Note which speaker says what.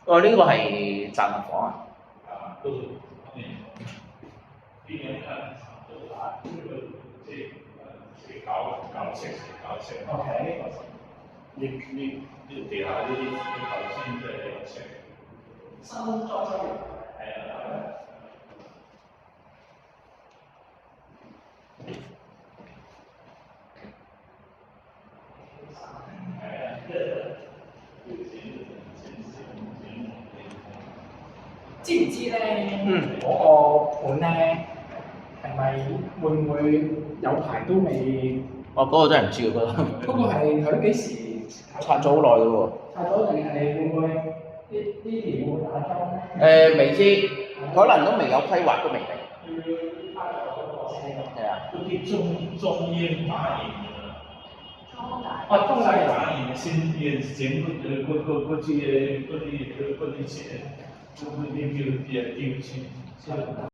Speaker 1: 哦，呢、個係雜物房啊。
Speaker 2: 啊，都是呢邊看即係搞尺。
Speaker 3: OK。
Speaker 2: 呢地下呢啲頭先即係有尺。
Speaker 3: 新裝修完。
Speaker 2: 係啊。
Speaker 3: 知唔知咧？嗰個盤咧係咪會唔會有排都未？
Speaker 1: 哦，嗰、個真係唔知喎，嗰、
Speaker 3: 嗰個係佢幾時
Speaker 1: 拆咗好耐嘅喎。
Speaker 3: 拆咗定係會唔會呢年會打樁咧？
Speaker 1: 未知，可能都未有規劃都未定。係啊。
Speaker 2: 嗰啲中煙打印嘅。
Speaker 3: 哦，中大
Speaker 2: 打印先現整嗰啲錢，嗰啲叫錢。